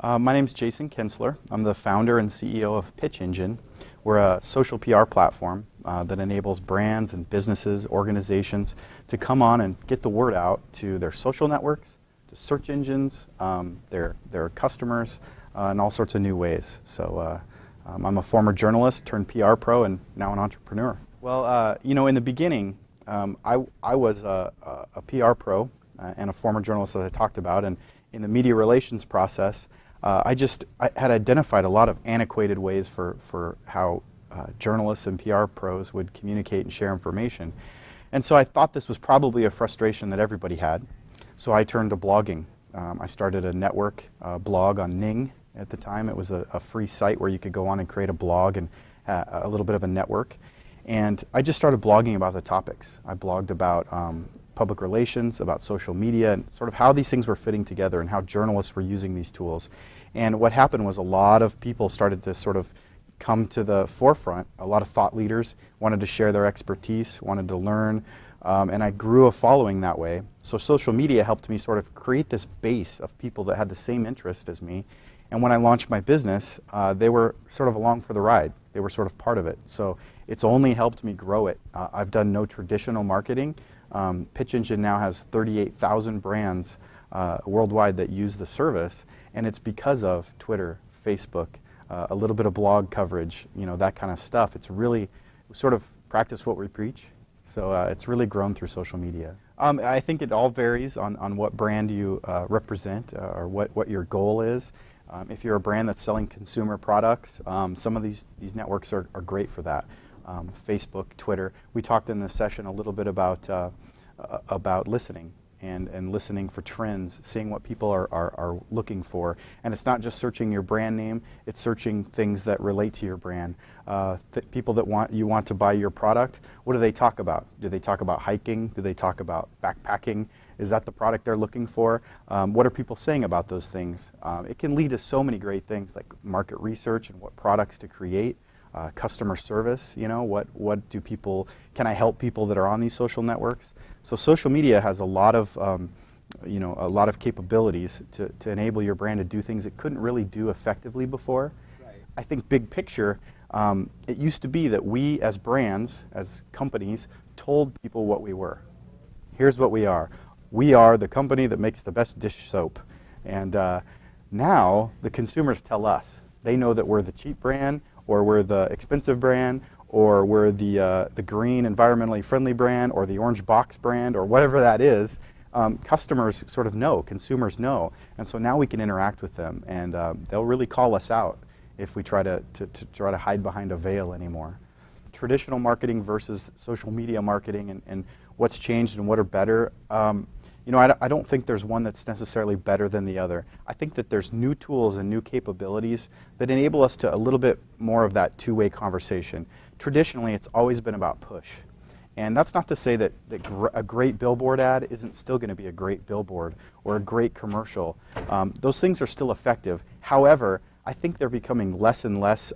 My name is Jason Kintzler. I'm the founder and CEO of Pitch Engine. We're a social PR platform that enables brands and businesses, organizations to come on and get the word out to their social networks, to search engines, their customers, in all sorts of new ways. So I'm a former journalist turned PR pro and now an entrepreneur. Well, in the beginning, I was a PR pro and a former journalist, as I talked about, and in the media relations process, I had identified a lot of antiquated ways for how journalists and PR pros would communicate and share information. And so I thought this was probably a frustration that everybody had. So I turned to blogging. I started a network blog on Ning at the time. It was a free site where you could go on and create a blog and a little bit of a network. And I just started blogging about the topics. I blogged about public relations, about social media, and sort of how these things were fitting together and how journalists were using these tools. And what happened was a lot of people started to sort of come to the forefront. A lot of thought leaders wanted to share their expertise, wanted to learn, and I grew a following that way. So social media helped me sort of create this base of people that had the same interest as me. And when I launched my business, they were sort of along for the ride. They were sort of part of it. So it's only helped me grow it. I've done no traditional marketing. Pitch Engine now has 38,000 brands worldwide that use the service, and it's because of Twitter, Facebook, a little bit of blog coverage, that kind of stuff. It's really sort of practice what we preach. So it's really grown through social media. I think it all varies on what brand you represent or what your goal is. If you're a brand that's selling consumer products, some of these networks are great for that. Facebook, Twitter. We talked in this session a little bit about listening and listening for trends, seeing what people are looking for. And it's not just searching your brand name, it's searching things that relate to your brand. People that want to buy your product, what do they talk about? Do they talk about hiking? Do they talk about backpacking? Is that the product they're looking for? What are people saying about those things? It can lead to so many great things like market research and what products to create. Customer service, can I help people that are on these social networks? So social media has a lot of, a lot of capabilities to enable your brand to do things it couldn't really do effectively before. Right. I think big picture, it used to be that we as brands, as companies, told people what we were. Here's what we are. We are the company that makes the best dish soap. And now the consumers tell us. They know that we're the cheap brand, or we're the expensive brand, or we're the green, environmentally friendly brand, or the orange box brand, or whatever that is. Customers sort of know, consumers know, and so now we can interact with them, and they'll really call us out if we try to hide behind a veil anymore. Traditional marketing versus social media marketing, and what's changed and what are better. I don't think there's one that's necessarily better than the other. I think that there's new tools and new capabilities that enable us to a little bit more of that two-way conversation. Traditionally, it's always been about push. And that's not to say that a great billboard ad isn't still going to be a great billboard or a great commercial. Those things are still effective. However, I think they're becoming less and less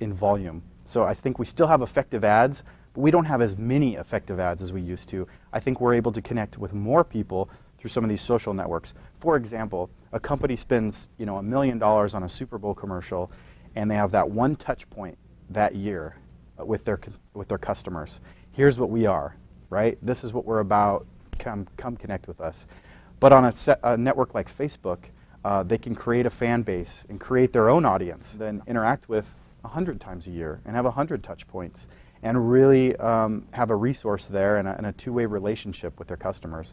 in volume. So I think we still have effective ads, but we don't have as many effective ads as we used to. I think we're able to connect with more people through some of these social networks. For example, a company spends $1 million on a Super Bowl commercial, and they have that one touch point that year with their customers. Here's what we are, right? This is what we're about. Come connect with us. But on a network like Facebook, they can create a fan base and create their own audience, then interact with 100 times a year and have 100 touch points, and really have a resource there and a two-way relationship with their customers.